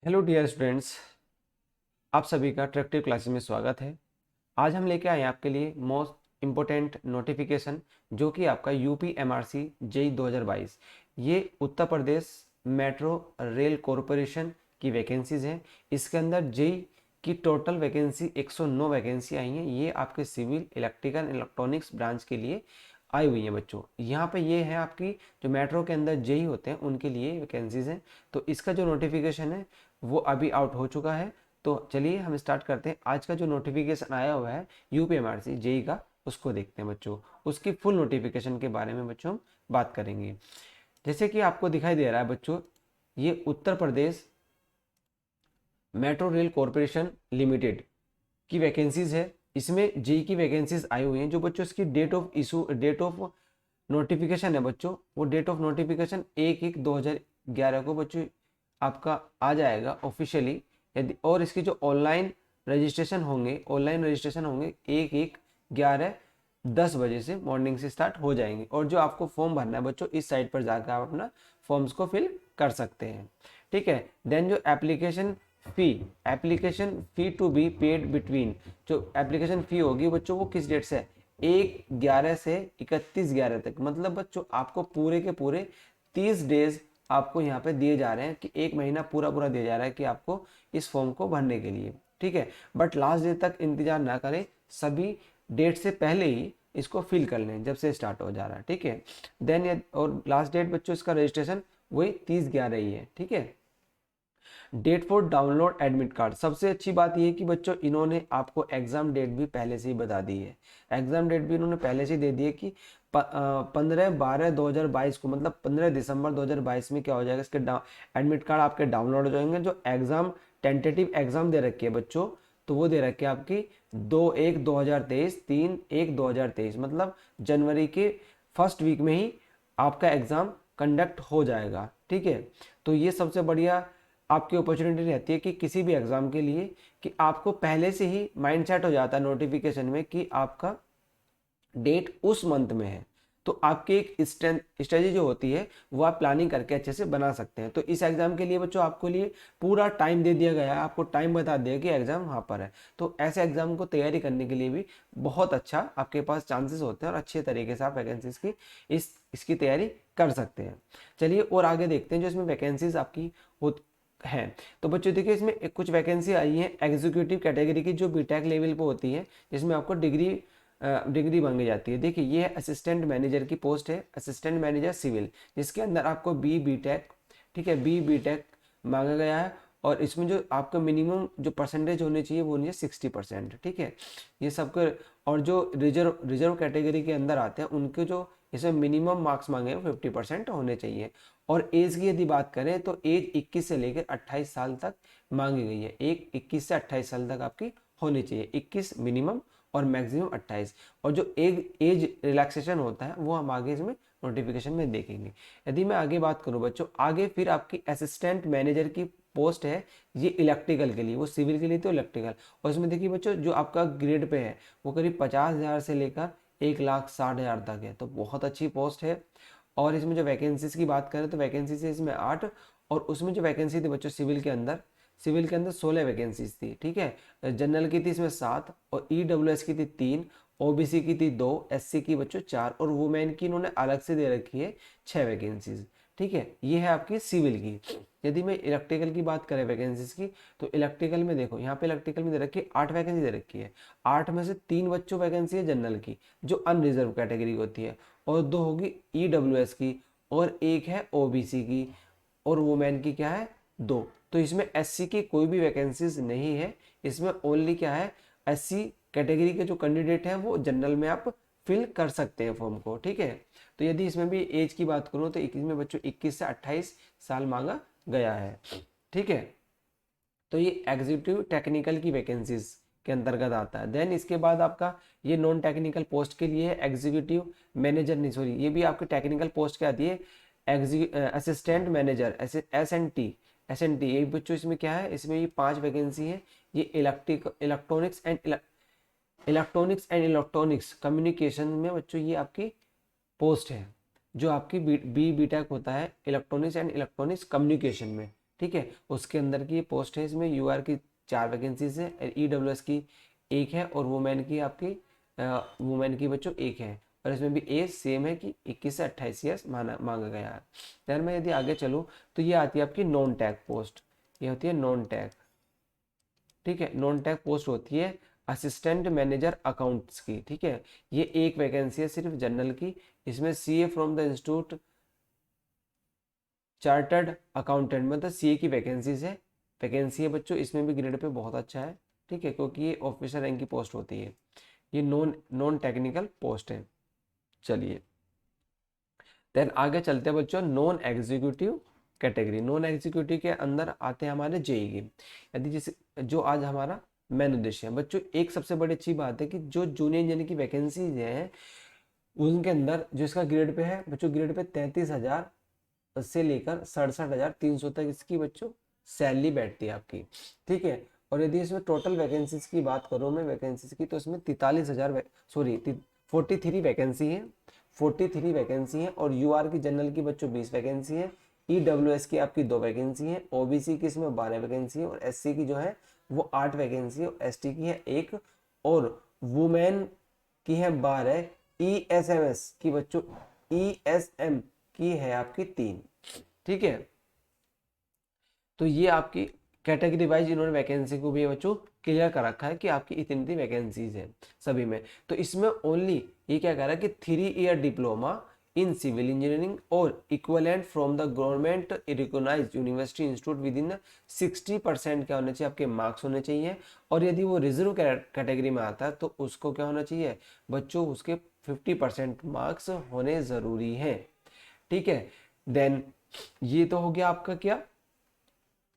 Hello dear students, आप सभी का अट्रैक्टिव क्लासेस में स्वागत है। आज हम लेके आए हैं आपके लिए मोस्ट इम्पोर्टेंट नोटिफिकेशन जो कि आपका यूपी एमआरसी जेई 2022। ये Uttar Pradesh metro rail corporation की वैकेंसीज हैं। इसके अंदर जेई की टोटल वैकेंसी 109 वैकेंसी आई हैं। ये आपके सिविल, इलेक्ट्रिकल, इलेक्ट्रॉनिक्स ब्रांच के लिए आई हुई हैं बच्चों। यहाँ पे ये है आपकी जो मेट्रो के अंदर जेई होते हैं उनके लिए वैकेंसीज हैं। तो इसका जो नोटिफिकेशन है वो अभी आउट हो चुका है। तो चलिए हम स्टार्ट करते हैं। आज का जो नोटिफिकेशन आया हुआ है यूपीएमआरसी जेई का, उसको देखते हैं बच्चों। उसकी फुल नोटिफिकेशन के बारे में बच्चों हम बात करेंगे। जैसे कि आपको दिखाई दे रहा है बच्चों, ये Uttar Pradesh metro rail corporation limited की वैकेंसीज है। इसमें जेई की वैकेंसीज आई हुई हैं। जो बच्चों इसकी डेट ऑफ नोटिफिकेशन है बच्चों, वो डेट ऑफ नोटिफिकेशन 1/1/2011 को बच्चों आपका आ जाएगा ऑफिशियली। यदि और इसकी जो ऑनलाइन रजिस्ट्रेशन होंगे 1/1/11 10 बजे से मॉर्निंग से स्टार्ट हो जाएंगे। और जो आपको फॉर्म भरना है बच्चों, इस साइट पर जाकर आप अपना फॉर्म्स को फिल कर सकते हैं। ठीक है। देन जो application fee to be paid between, जो एप्लीकेशन फी होगी बच्चों वो किस डेट से, 1/11 से 31/11 तक। मतलब बच्चों आपको पूरे के पूरे 30 डेज आपको यहाँ पे दिए जा रहे हैं कि एक महीना पूरा पूरा दिया जा रहा है कि आपको इस फॉर्म को भरने के लिए। ठीक है। बट लास्ट डेट तक इंतजार ना करें, सभी डेट से पहले ही इसको फिल कर लें जब से स्टार्ट हो जा रहा है। ठीक है। देन और लास्ट डेट बच्चों इसका रजिस्ट्रेशन वही 30/11 ही है। ठीक है। Date for download admit card, सबसे अच्छी बात यह है कि बच्चों इन्होंने आपको एग्जाम डेट भी पहले से ही बता दी है। एग्जाम डेट भी इन्होंने पहले से ही दे दी है कि 15/12/2022 को, मतलब 15 दिसंबर 2022 में क्या हो जाएगा, इसके एडमिट कार्ड आपके डाउनलोड हो जाएंगे। जो एग्जाम टेंटेटिव एग्जाम दे रखी है बच्चों, तो वो दे रखी है आपकी 2/1/2023, 3/1/2023, मतलब जनवरी के फर्स्ट वीक में ही आपका एग्जाम कंडक्ट हो जाएगा। ठीक है। तो ये सबसे बढ़िया आपकी अपॉर्चुनिटी रहती है कि किसी भी एग्जाम के लिए कि आपको पहले से ही माइंड सेट हो जाता है नोटिफिकेशन में कि आपका डेट उस मंथ में है। तो आपकी एक स्ट्रेटजी जो होती है वो आप प्लानिंग करके अच्छे से बना सकते हैं। तो इस एग्जाम के लिए बच्चों आपको लिए पूरा टाइम दे दिया गया है, आपको टाइम बता दिया कि एग्जाम वहाँ पर है। तो ऐसे एग्जाम को तैयारी करने के लिए भी बहुत अच्छा आपके पास चांसेस होते हैं और अच्छे तरीके से आप वैकेंसीज की इसकी तैयारी कर सकते हैं। चलिए और आगे देखते हैं जो इसमें वैकेंसीज आपकी हैं। तो बच्चों देखिए इसमें कुछ वैकेंसी आई है एग्जीक्यूटिव कैटेगरी की, जो बीटेक लेवल पे होती है, जिसमें आपको डिग्री मांगी जाती है। देखिए ये असिस्टेंट मैनेजर की पोस्ट है, असिस्टेंट मैनेजर सिविल, जिसके अंदर आपको बीटेक, ठीक है, बीटेक मांगा गया है। और इसमें जो आपका मिनिमम जो परसेंटेज होनी चाहिए वो होनी चाहिए 60%। ठीक है। ये सबके, और जो रिजर्व कैटेगरी के अंदर आते हैं उनके जो इसमें मिनिमम मार्क्स मांगे हैं 50% होने चाहिए। और एज की यदि बात करें तो एज 21 से लेकर 28 साल तक मांगी गई है। 21 से 28 साल तक आपकी होनी चाहिए, 21 मिनिमम और मैक्सिमम 28। और जो एज रिलैक्सेशन होता है वो हम आगे इसमें नोटिफिकेशन में देखेंगे। यदि मैं आगे बात करूं बच्चों, आगे फिर आपकी असिस्टेंट मैनेजर की पोस्ट है। ये इलेक्ट्रिकल के लिए, वो सिविल के लिए तो इलेक्ट्रिकल। और इसमें देखिए बच्चों जो आपका ग्रेड पे है वो करीब 50,000 से लेकर 1,60,000 तक है। तो बहुत अच्छी पोस्ट है। और इसमें जो वैकेंसीज की बात करें तो वैकेंसीज है इसमें 8। और उसमें जो वैकेंसी थी बच्चों सिविल के अंदर 16 वैकेंसीज थी। ठीक है। जनरल की थी इसमें 7, और ईडब्ल्यूएस की थी 3, ओबीसी की थी 2, एससी की बच्चों 4, और वुमेन की इन्होंने अलग से दे रखी है 6 वैकेंसीज। ठीक है। ये है आपकी सिविल की। यदि मैं इलेक्ट्रिकल की बात करें वैकेंसीज की, तो इलेक्ट्रिकल में देखो यहाँ पे इलेक्ट्रिकल में दे रखी है 8 वैकेंसी दे रखी है। 8 में से 3 बच्चों वैकेंसी है जनरल की, जो अनरिजर्व कैटेगरी होती है, और 2 होगी ईडब्ल्यूएस की, और 1 है ओबीसी की, और वुमेन की क्या है 2। तो इसमें एससी की कोई भी वैकेंसीज नहीं है। इसमें ओनली क्या है, एससी कैटेगरी के जो कैंडिडेट हैं वो जनरल में आप फिल कर सकते हैं फॉर्म को। ठीक है। तो यदि इसमें भी एज की बात करूँ तो इसमें बच्चों 21 से 28 साल मांगा गया है। ठीक है। तो ये एग्जीक्यूटिव टेक्निकल की वैकेंसीज के अंतर्गत आता है। देन इसके बाद आपका ये नॉन टेक्निकल पोस्ट के लिए एग्जीक्यूटिव मैनेजर, नहीं सॉरी, ये भी आपकी टेक्निकल पोस्ट के आती है, assistant manager, S N T. ये बच्चों इसमें क्या है, इसमें ये 5 वैकेंसी है। ये इलेक्ट्रॉनिक्स कम्युनिकेशन में बच्चों ये आपकी पोस्ट है, जो आपकी बीटेक होता है इलेक्ट्रॉनिक्स एंड इलेक्ट्रॉनिक्स कम्युनिकेशन में। ठीक है, उसके अंदर की पोस्ट है। इसमें यूआर की 4 वैकेंसीज है, ईडब्ल्यूएस की 1 है और वुमेन की आपकी वुमेन की बच्चों 1 है। और इसमें भी एज सेम है कि 21 से 28 ईयर्स मांगा गया है। ध्यान में यदि आगे चलूँ तो ये आती है आपकी नॉन टैग पोस्ट, ये होती है नॉन टैग। ठीक है, नॉन टैग पोस्ट होती है असिस्टेंट मैनेजर अकाउंट्स की। ठीक है, ये एक वैकेंसी है सिर्फ जनरल की। इसमें CA from the institute chartered accountant मतलब सीए की वैकेंसी है बच्चों। इसमें भी ग्रेड पे बहुत अच्छा है। ठीक है, क्योंकि ये ऑफिसर रैंक की पोस्ट होती है। ये नॉन नॉन टेक्निकल पोस्ट है। चलिए देन आगे चलते हैं बच्चों, non executive category. Non executive के अंदर आते हैं हमारे जेई की। यदि जिस जो आज हमारा मेन उद्देश्य है बच्चों, एक सबसे बड़ी अच्छी बात है कि जो जूनियर इंजीनियर की वैकेंसी है उनके अंदर जो इसका ग्रेड पे है बच्चों, ग्रेड पे 33,000 से लेकर 67,300 तक इसकी बच्चों सैलरी बैठती है आपकी। ठीक है, और यदि इसमें टोटल वैकेंसीज की बात करूँ मैं वैकेंसीज की, तो इसमें 43,000 सॉरी 43 वैकेंसी है। 43 वैकेंसी है। और यूआर की जनरल की बच्चों 20 वैकेंसी है। ईडब्ल्यूएस की आपकी 2 वैकेंसी है। ओबीसी की इसमें 12 वैकेंसी है। और एससी की जो है वो 8 वैकेंसी है। और एसटी की है 1। और वुमेन की है 12। ईएसएमएस की बच्चों ईएसएम की है आपकी 3। ठीक है, तो ये आपकी कैटेगरी वाइज इन्होंने वैकेंसी को भी बच्चों क्लियर कर रखा है कि आपकी इतनी वैकेंसीज हैं सभी में। तो इसमें ओनली ये क्या कह रहा है कि 3 year diploma in civil engineering और equivalent from the government recognised university institute with in 60% क्या होने चाहिए आपके मार्क्स होने चाहिए। और यदि वो रिजर्व कैटेगरी में आता है तो उसको क्या होना चाहिए बच्चों, उसके 50% मार्क्स होने ज़रूरी हैं। ठीक है, देन ये तो हो गया आपका क्या।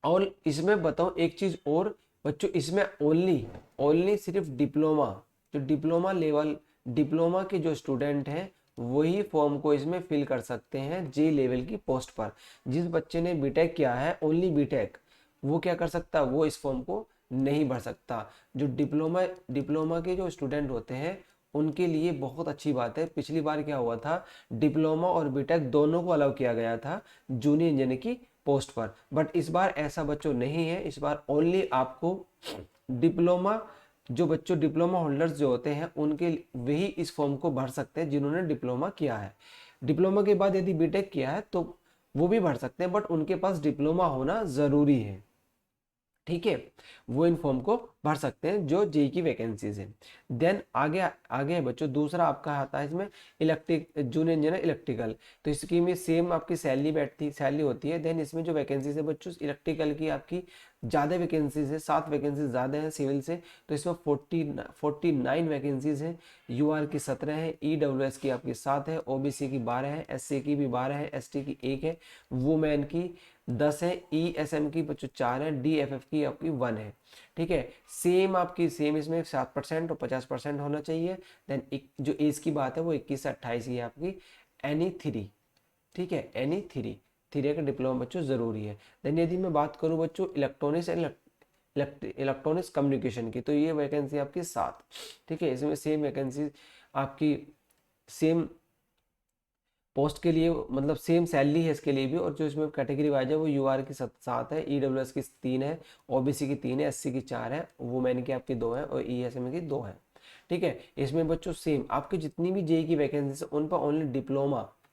और इसमें बताओ एक चीज और बच्चों, इसमें ओनली ओनली सिर्फ डिप्लोमा, जो डिप्लोमा लेवल डिप्लोमा के जो स्टूडेंट हैं वही फॉर्म को इसमें फिल कर सकते हैं जे लेवल की पोस्ट पर। जिस बच्चे ने बीटेक किया है ओनली बीटेक, वो क्या कर सकता है, वो इस फॉर्म को नहीं भर सकता। जो डिप्लोमा के जो स्टूडेंट होते हैं उनके लिए बहुत अच्छी बात है। पिछली बार क्या हुआ था, डिप्लोमा और बीटेक दोनों को अलाउ किया गया था जूनियर इंजीनियर की पोस्ट पर। बट इस बार ऐसा बच्चों नहीं है। इस बार ओनली आपको डिप्लोमा, जो बच्चों डिप्लोमा होल्डर्स जो होते हैं उनके वही इस फॉर्म को भर सकते हैं जिन्होंने डिप्लोमा किया है। डिप्लोमा के बाद यदि बीटेक किया है तो वो भी भर सकते हैं, बट उनके पास डिप्लोमा होना जरूरी है। ठीक है, वो इन फॉर्म को भर सकते हैं जो जेई की वैकेंसीज है। देन आगे आगे है बच्चों, दूसरा आपका आता है इसमें इलेक्ट्रिक जूनियर इंजीनियर इलेक्ट्रिकल। तो इसकी में सेम आपकी सैलरी होती है। देन इसमें जो वैकेंसीज है बच्चों, इलेक्ट्रिकल की आपकी ज़्यादा वैकेंसीज है, 7 वैकेंसीज ज़्यादा है सिविल से। तो इसमें 49 वैकेंसीज हैं। यूआर की 17 है। ईडब्ल्यूएस की आपकी 7 है। ओबीसी की 12 है। एससी की भी 12 है। एसटी की 1 है। वुमेन की 10 है। ईएसएम की बच्चों 4 है। डीएफएफ की आपकी 1 है। ठीक है, सेम आपकी सेम इसमें 7% और 50% होना चाहिए। देन जो एज की बात है वो 21 से 28 की है आपकी। एनी 3, ठीक है, एनी 3 का डिप्लोमा बच्चों जरूरी है। देन यदि मैं बात करूं बच्चों इलेक्ट्रॉनिक्स एंड इलेक्ट्रॉनिक्स कम्युनिकेशन की, तो ये वैकेंसी आपकी 7। ठीक है, इसमें सेम वैकेंसी आपकी सेम पोस्ट के लिए मतलब सेम सैलरी है इसके लिए भी। और जो इसमें कैटेगरी वाइज है वो यूआर की 7 है। ईडब्ल्यूएस की 3 है। ओबीसी की 3 है। एससी की 4 है। वुमेन की आपकी 2 है। और ईएसएम की 2 है। ठीक है, इसमें बच्चों सेम आपकी जितनी भी जेई की वैकेंसी उन पर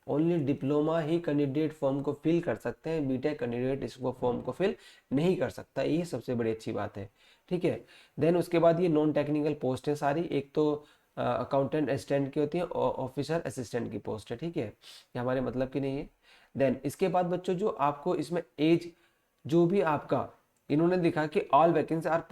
ओनली डिप्लोमा ही कैंडिडेट फॉर्म को फिल कर सकते हैं। बीटेक कैंडिडेट इसको फॉर्म को फिल नहीं कर सकता। ये सबसे बड़ी अच्छी बात है। ठीक है, देन उसके बाद ये नॉन टेक्निकल पोस्ट है सारी। एक तो अकाउंटेंट असिस्टेंट की होती है और ऑफिसर असिस्टेंट की पोस्ट है। ठीक है, ये हमारे मतलब की नहीं है। देन इसके बाद बच्चों जो आपको इसमें एज जो भी आपका इन्होंने दिखा कि all vacancy are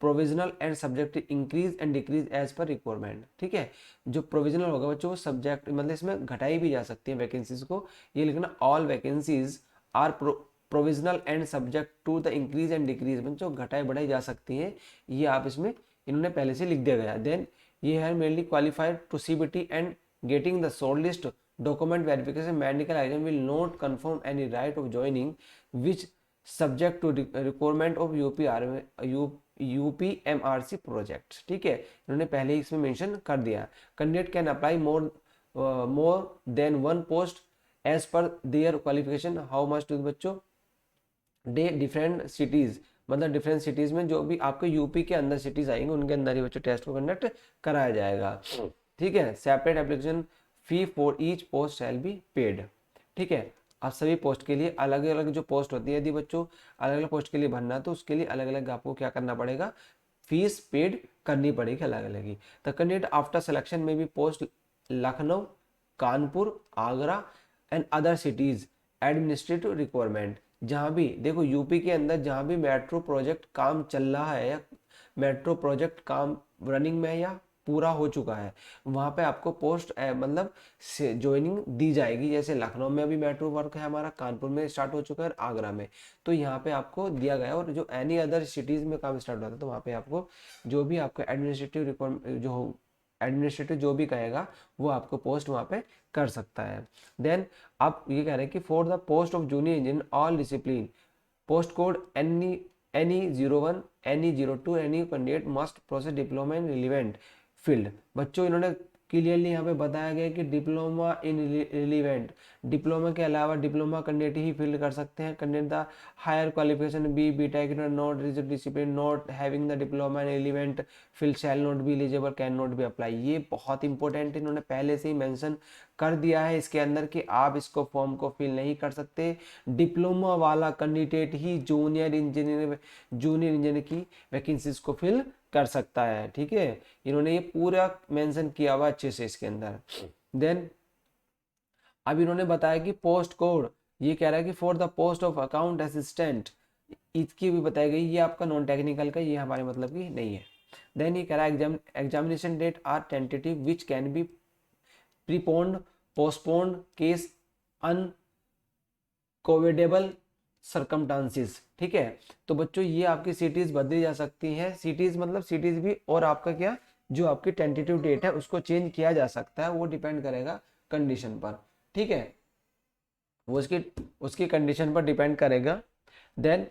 provisional and subject increase and decrease as per requirement. ठीक है, जो प्रोविजनल होगा बच्चों वो सब्जेक्ट मतलब इसमें घटाई भी जा सकती है वैकेंसीज को। ये लिखना all vacancies are provisional and subject to the increase and decrease, बच्चों घटाई बढ़ाई जा सकती है। ये आप इसमें इन्होंने पहले से लिख दिया गया। देन ये है mainly qualified to CBT and getting the short list document verification medical exam will not confirm any right of joining which subject to requirement of UPMRC project। ठीक है, इन्होंने पहले ही इसमें मेंशन कर दिया। Candidate can apply more than one post as per their qualification. How much to बच्चों different cities, मतलब different cities में जो भी आपके यूपी के अंदर सिटीज़ आएंगे उनके अंदर ही बच्चों टेस्ट को कंडक्ट कराया जाएगा। ठीक है, separate application fee for each post shall be paid. ठीक है, आप सभी पोस्ट के लिए अलग अलग जो पोस्ट होती है, यदि बच्चों अलग अलग पोस्ट के लिए भरना तो उसके लिए अलग अलग आपको क्या करना पड़ेगा, फीस पेड करनी पड़ेगी अलग अलग ही। द कैंडिडेट आफ्टर सिलेक्शन में भी post Lucknow, Kanpur, Agra and other cities administrative requirement. जहाँ भी देखो यूपी के अंदर जहाँ भी मेट्रो प्रोजेक्ट काम चल रहा है या मेट्रो प्रोजेक्ट काम रनिंग में है या पूरा हो चुका है, वहाँ पे आपको पोस्ट मतलब ज्वाइनिंग दी जाएगी। जैसे लखनऊ में अभी मेट्रो वर्क है हमारा, कानपुर में स्टार्ट हो चुका है और आगरा में, तो यहाँ पे आपको दिया गया है। और जो एनी अदर सिटीज़ में काम स्टार्ट होता है तो वहाँ पे आपको जो भी आपका एडमिनिस्ट्रेटिव रिक्वायरमेंट जो एडमिनिस्ट्रेटिव जो भी कहेगा वो आपको पोस्ट वहाँ पे कर सकता है। देन आप ये कह रहे हैं कि for the post of junior engineer all discipline post code any 01 any 02 any candidate must process diploma in relevant field. बच्चों इन्होंने क्लियरली यहाँ पे बताया गया कि डिप्लोमा इन रिलीवेंट, डिप्लोमा के अलावा डिप्लोमा कैंडिडेट ही फील्ड कर सकते हैं। Candidate the higher qualification B tech not rigid discipline not having the diploma in relevant field shall not be eligible can not be apply. ये बहुत important इन्होंने पहले से ही मेंशन कर दिया है इसके अंदर कि आप इसको फॉर्म को फिल नहीं कर सकते। डिप्लोमा वाला कैंडिडेट ही जूनियर इंजीनियर की वैकेंसीज को फिल कर सकता है। ठीक है, इन्होंने ये पूरा मेंशन किया हुआ अच्छे से इसके अंदर। देन अब इन्होंने बताया कि पोस्ट कोड, ये कह रहा है कि for the post of account assistant, इसकी भी बताई गई, ये आपका नॉन टेक्निकल का, ये हमारे मतलब की नहीं है। देन ये कह रहा है examination date are tentative which can be preponed postponed case unavoidable circumstances. ठीक है, तो बच्चों ये आपकी सिटीज बदली जा सकती हैं, सिटीज मतलब सिटीज भी, और आपका क्या जो आपकी टेंटेटिव डेट है उसको चेंज किया जा सकता है, वो डिपेंड करेगा कंडीशन पर। ठीक है, वो उसकी उसकी कंडीशन पर डिपेंड करेगा। देन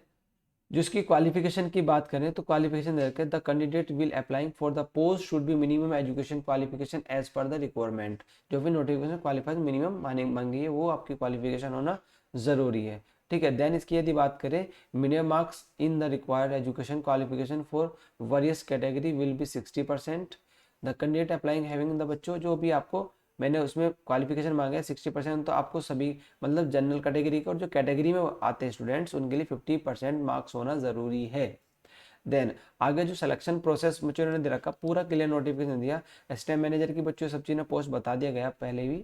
जो इसकी क्वालिफिकेशन की बात करें तो क्वालिफिकेशन देखकर the candidate will applying for the post should be minimum education qualification as per the requirement. जो भी नोटिफिकेशन क्वालिफाइड मिनिमम मांगी है वो आपकी क्वालिफिकेशन होना ज़रूरी है। ठीक है, देन इसकी यदि बात करें minimum marks in the required education qualification for various category will be 60%। The candidate applying having the बच्चों जो भी आपको मैंने उसमें क्वालिफिकेशन मांगा है 60%, तो आपको सभी मतलब जनरल कैटेगरी का और जो कैटेगरी में आते हैं स्टूडेंट्स उनके लिए 50% मार्क्स होना ज़रूरी है। देन आगे जो सिलेक्शन प्रोसेस मुझे उन्होंने दे रखा, पूरा क्लियर नोटिफिकेशन दिया, असिस्टेंट मैनेजर की बच्चों सब चीज़ें पोस्ट बता दिया गया पहले भी।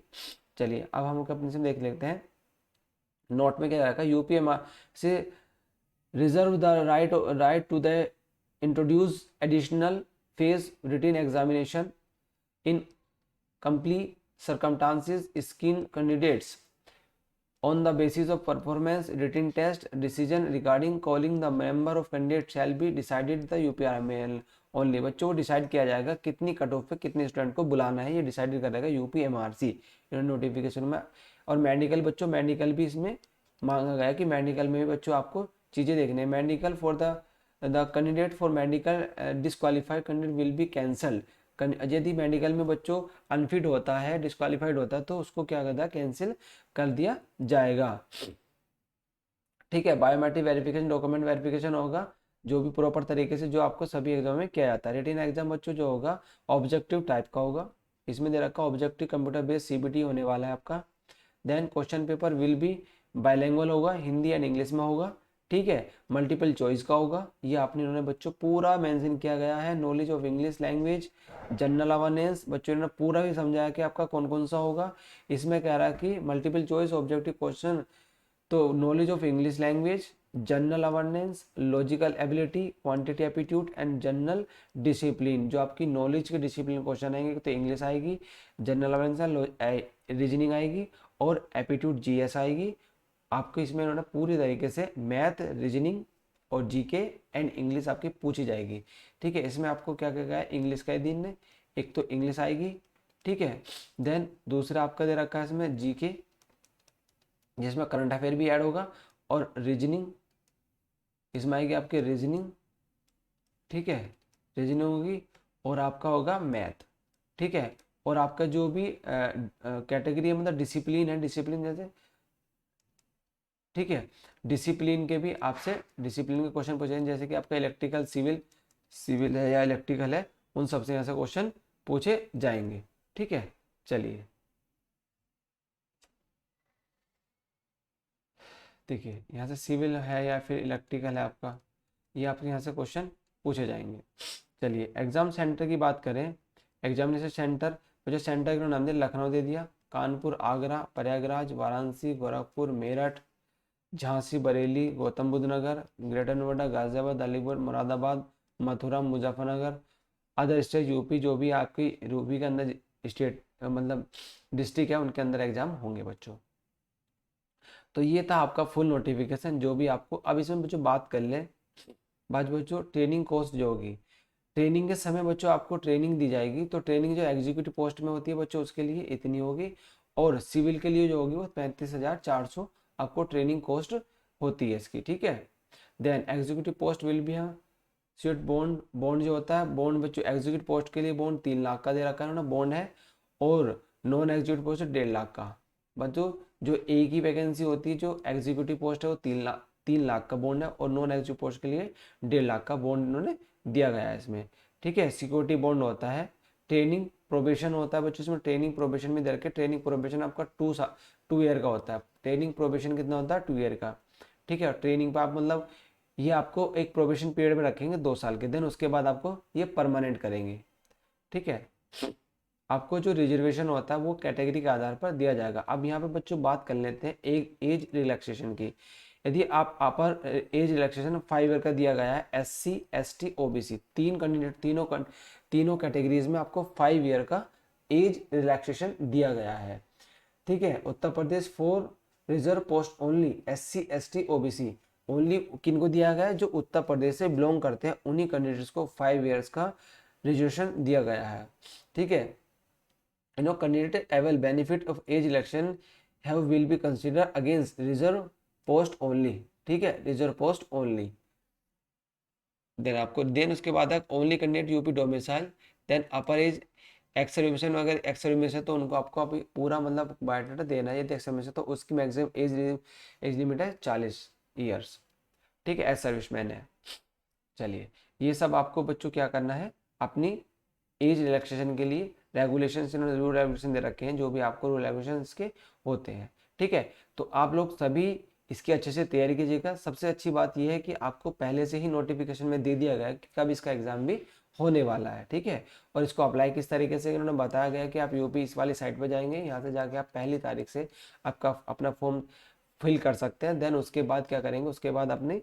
चलिए अब हम अपने से देख लेते हैं। नोट में क्या रखा, यूपीएमआर से reserve the right to the introduce additional phase written examination in complete circumstances skin candidates on the basis of performance written test decision regarding calling the member of candidate shall be decided the UPMRC only. बच्चों को decide किया जाएगा कितनी cut off पे कितने student को बुलाना है, ये डिसाइड करेगा यूपीएमआरसी इन्होंने नोटिफिकेशन में। और मेडिकल बच्चों मेडिकल भी इसमें मांगा गया कि मेडिकल में भी बच्चों आपको चीज़ें देखने हैं। Medical for the candidate for medical disqualified candidate will be cancelled. यदि मेडिकल में बच्चों अनफिट होता है डिस्क्वालीफाइड होता है तो उसको क्या करता है कैंसिल कर दिया जाएगा। ठीक है, बायोमेट्रिक वेरिफिकेशन डॉक्यूमेंट वेरिफिकेशन होगा जो भी प्रॉपर तरीके से जो आपको सभी एग्जाम में किया जाता है। रिटन एग्जाम बच्चों जो होगा ऑब्जेक्टिव टाइप का होगा, इसमें दे रखा ऑब्जेक्टिव कंप्यूटर बेस्ड सीबीटी होने वाला है आपका। Then question paper will be bilingual होगा, हिंदी एंड इंग्लिश में होगा। ठीक है, मल्टीपल चॉइस का होगा, ये आपने इन्होंने बच्चों पूरा मेंशन किया गया है। Knowledge of English language, general awareness बच्चों ने पूरा भी समझाया कि आपका कौन कौन सा होगा। इसमें कह रहा है कि मल्टीपल चॉइस ऑब्जेक्टिव क्वेश्चन, तो knowledge of English language, general awareness, logical ability, quantity aptitude and general discipline. जो आपकी नॉलेज के डिसिप्लिन क्वेश्चन आएंगे तो इंग्लिश आएगी, जनरल अवेयरनेस रीजनिंग आएगी और एप्टीट्यूड जीएस आएगी। आपको इसमें उन्होंने पूरी तरीके से मैथ, रीजनिंग और जीके एंड इंग्लिश आपकी पूछी जाएगी। ठीक है, इसमें आपको क्या क्या है इंग्लिश का दिन ने एक तो इंग्लिश आएगी। ठीक है, देन दूसरा आपका दे रखा है इसमें जीके जिसमें करंट अफेयर भी ऐड होगा और रीजनिंग इसमें आएगी आपकी रीजनिंग। ठीक है, रीजनिंग होगी और आपका होगा मैथ। ठीक है, और आपका जो भी कैटेगरी है मतलब डिसिप्लिन है, डिसिप्लिन जैसे ठीक है। डिसिप्लिन के भी आपसे डिसिप्लिन के क्वेश्चन पूछे जैसे कि आपका इलेक्ट्रिकल सिविल सिविल है या इलेक्ट्रिकल है, उन सबसे यहाँ से क्वेश्चन पूछे जाएंगे। ठीक है, चलिए देखिए यहाँ से सिविल है या फिर इलेक्ट्रिकल है आपका, ये आपके यहाँ से क्वेश्चन पूछे जाएंगे। चलिए एग्जाम सेंटर की बात करें, एग्जामिनेशन सेंटर, मुझे सेंटर का नाम दिया, लखनऊ दे दिया, Kanpur, Agra, Prayagraj, Varanasi, Gorakhpur, Meerut, Jhansi, Bareilly, Gautam Buddh Nagar, greater Noida, Ghaziabad, Aligarh, Moradabad, Mathura, Muzaffarnagar, other state UP, जो भी आपकी यूपी के अंदर स्टेट मतलब डिस्ट्रिक्ट है उनके अंदर एग्जाम होंगे बच्चों। तो ये था आपका फुल नोटिफिकेशन जो भी आपको, अब इसमें बच्चों बात कर ले, बात बच्चों ट्रेनिंग कोर्स जो होगी, ट्रेनिंग के समय बच्चों आपको ट्रेनिंग दी जाएगी, तो ट्रेनिंग जो एग्जीक्यूटिव पोस्ट में होती है बच्चों उसके लिए इतनी होगी, और सिविल के लिए जो होगी वो 35,400 आपको ट्रेनिंग कॉस्ट होती है इसकी। ठीक है, देन एग्जीक्यूटिव पोस्ट विल भी, हाँ स्वीट बॉन्ड, बॉन्ड जो होता है बॉन्ड बच्चों एग्जीक्यूटिव पोस्ट के लिए बॉन्ड 3 लाख का दे रखा है ना बॉन्ड है, और नॉन एग्जीक्यूटिव पोस्ट 1.5 लाख का। बच्चों जो एक ही वैकेंसी होती है जो एग्जीक्यूटिव पोस्ट है वो 3 लाख का बॉन्ड है, और नॉन एग्जीक्यूटिव पोस्ट के लिए 1.5 लाख का बॉन्ड इन्होंने दिया गया है इसमें। ठीक है, सिक्योरिटी बॉन्ड होता है, ट्रेनिंग प्रोबेशन होता है बच्चों इसमें, ट्रेनिंग प्रोबेशन में दे रखे, ट्रेनिंग प्रोबेशन आपका 2 ईयर का होता है, ट्रेनिंग प्रोबेशन कितना होता है 2 ईयर का। ठीक है, ट्रेनिंग पर आप मतलब ये आपको एक प्रोबेशन पीरियड में रखेंगे 2 साल के, देन उसके बाद आपको ये परमानेंट करेंगे। ठीक है, आपको जो रिजर्वेशन होता है वो कैटेगरी के आधार पर दिया जाएगा। अब यहाँ पे बच्चों बात कर लेते हैं एक एज रिलैक्सेशन की। यदि आप अपर एज रिलैक्सेशन 5 ईयर का दिया गया है, SC ST OBC तीन कैंडिडेट तीनों कैटेगरीज में आपको 5 ईयर का एज रिलैक्सेशन दिया गया है। ठीक है, Uttar Pradesh for reserve post only SC ST OBC only किनको दिया गया है, जो उत्तर प्रदेश से बिलोंग करते हैं उन्हीं कैंडिडेट्स को 5 ईयर्स का रिजर्वेशन दिया गया है। ठीक है, candidate avail benefit of age election have will be considered against reserve post only। ठीक है, रिजर्व पोस्ट ओनली, देन आपको देन उसके बाद only candidate UP domicile, then upper age ex servicemen, अगर एक्सर्विमेशन तो उनको आपको अभी पूरा मतलब बायोडाटा देना है, यदि एक्सर्विमेशन तो उसकी मैक्सिमम एज लिमिट है 40 ईयर्स। ठीक है, एज सर्विसमैन है। चलिए ये सब आपको बच्चों क्या करना है, अपनी एज रिलैक्सेशन के लिए रेगुलेशन रूल रेगुलेशन दे रखे हैं, जो भी आपको रूल रेगुलेशन के होते हैं। ठीक है, तो आप लोग सभी इसकी अच्छे से तैयारी कीजिएगा। सबसे अच्छी बात यह है कि आपको पहले से ही नोटिफिकेशन में दे दिया गया है कि कब इसका एग्जाम भी होने वाला है। ठीक है, और इसको अप्लाई किस तरीके से इन्होंने बताया गया कि आप यूपी इस वाली साइट पर जाएंगे, यहाँ से जाके आप 1 तारीख से आपका अपना फॉर्म फिल कर सकते हैं। देन उसके बाद क्या करेंगे, उसके बाद अपनी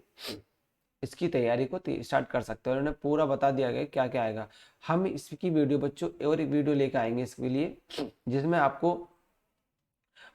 इसकी तैयारी को स्टार्ट कर सकते हैं। उन्होंने पूरा बता दिया गया क्या क्या आएगा। हम इसकी वीडियो बच्चों और एक वीडियो लेकर आएंगे इसके लिए, जिसमें आपको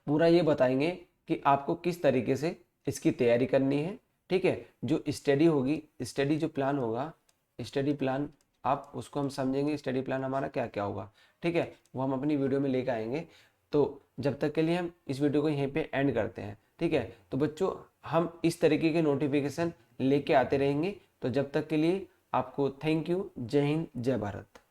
पूरा ये बताएंगे कि आपको किस तरीके से इसकी तैयारी करनी है। ठीक है, जो स्टडी होगी, स्टडी जो प्लान होगा, स्टडी प्लान आप उसको हम समझेंगे, स्टडी प्लान हमारा क्या क्या होगा। ठीक है, वो हम अपनी वीडियो में लेकर आएंगे। तो जब तक के लिए हम इस वीडियो को यहीं पे एंड करते हैं। ठीक है, तो बच्चों हम इस तरीके के नोटिफिकेशन लेके आते रहेंगे। तो जब तक के लिए आपको थैंक यू, जय हिंद, जय भारत।